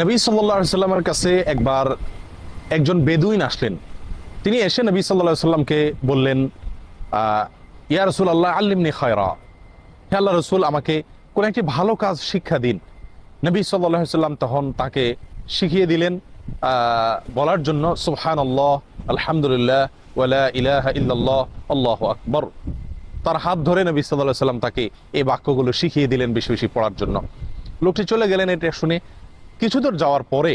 নবী সাল্লাল্লাহু আলাইহি সাল্লামের কাছে একবার একজন বেদুইন আসলেন। তিনি এসে নবী সাল্লাল্লাহু আলাইহি সাল্লামকে বললেন, ইয়া রাসূলুল্লাহ আল্লিমনি খায়রা, হে আল্লাহ রাসূল, আমাকে কোন একটি ভালো কাজ শিক্ষা দিন। নবী সাল্লাল্লাহু আলাইহি সাল্লাম তখন তাকে শিখিয়ে দিলেন বলার জন্য সুবহানাল্লাহ, আলহামদুলিল্লাহ, ওয়া লা ইলাহা ইল্লাল্লাহ, আল্লাহু আকবার। তার হাত ধরে নবী সাল্লাল্লাহু আলাইহি সাল্লাম তাকে এই বাক্যগুলো শিখিয়ে দিলেন বেশি বেশি পড়ার জন্য। লোকটি চলে গেলেন। এটা শুনে কিছু দূর যাওয়ার পরে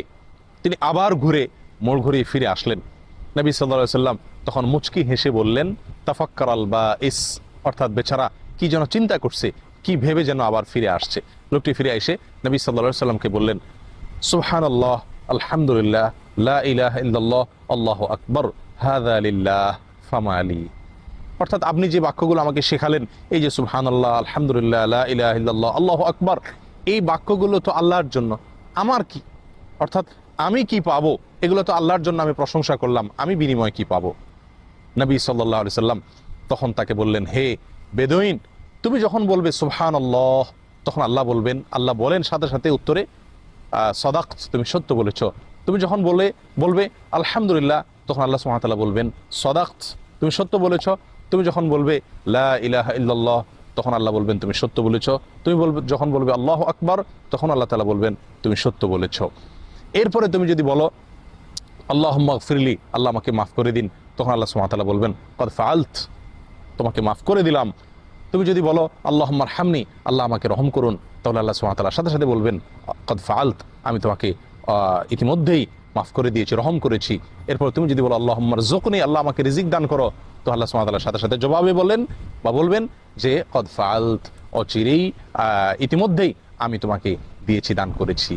তিনি আবার ঘুরে মোড় ঘুরিয়ে ফিরে আসলেন। নবী সাল্লাল্লাহু আলাইহি সাল্লাম তখন মুচকি হেসে বললেন, তাফাক্কারাল বাইস, অর্থাৎ বেচারা কি যেন চিন্তা করছে, কি ভেবে যেন আবার ফিরে আসছে। লোকটি ফিরে এসে নবী সাল্লাল্লাহু আলাইহি সাল্লামকে বললেন, সুবহানাল্লাহ, আলহামদুলিল্লাহ, লা ইলাহা ইল্লাল্লাহ, আল্লাহু আকবার, হাযা লিল্লাহ ফামা লি। অর্থাৎ আপনি যে বাক্যগুলো আমাকে শেখালেন, এই যে সুবহানাল্লাহ, আলহামদুলিল্লাহ, লা ইলাহা ইল্লাল্লাহ, আল্লাহু আকবার, এই বাক্যগুলো তো আল্লাহর জন্য, আমার কি? অর্থাৎ আমি কি পাবো? এগুলো তো আল্লাহর জন্য আমি প্রশংসা করলাম, আমি বিনিময় কি পাবো? নবী সাল্লাল্লাহু আলাইহি সাল্লাম তখন তাকে বললেন, হে বেদুইন, তুমি যখন বলবে সুবহানাল্লাহ, তখন আল্লাহ বলেন সাথে সাথে উত্তরে, সাদাকত, তুমি সত্য বলেছ। তুমি যখন বলবে আলহামদুলিল্লাহ, তখন আল্লাহ সুবহানাহু ওয়া তাআলা বলবেন, সাদাকত, তুমি সত্য বলেছ। তুমি যখন বলবে লা ইলাহা ইল্লাল্লাহ, তখন আল্লাহ বলবেন তুমি সত্য বলেছ। তুমি যখন বলবে আল্লাহু আকবার, তখন আল্লাহ তাআলা বলবেন তুমি সত্য বলেছ। এরপরে তুমি যদি বলো আল্লাহুম্মা গফিরলি, আল্লাহ আমাকে মাফ করে দিন, তখন আল্লাহ সুবহানাহু ওয়া তাআলা বলবেন কদ ফাআলত, তোমাকে মাফ করে দিলাম। তুমি যদি বলো আল্লাহুম্মা আরহামনি, আল্লাহ আমাকে রহম করুন, তাহলে আল্লাহ সুবহানাহু ওয়া তাআলা সাথে সাথে বলবেন কদ ফাআলত, আমি তোমাকে ইতিমধ্যেই মাফ করে দিয়েছি, রহম করেছি। এরপর তুমি যদি বলো আল্লাহুম্মা রযুকনি, আল্লাহ আমাকে রিজিক দান করো, তো আল্লাহ সুবহানাহু ওয়া তাআলা সাথে সাথে জবাবে বলবেন যে কদ ফাআলত, অচিরেই ইতিমধ্যেই আমি তোমাকে দিয়েছি, দান করেছি।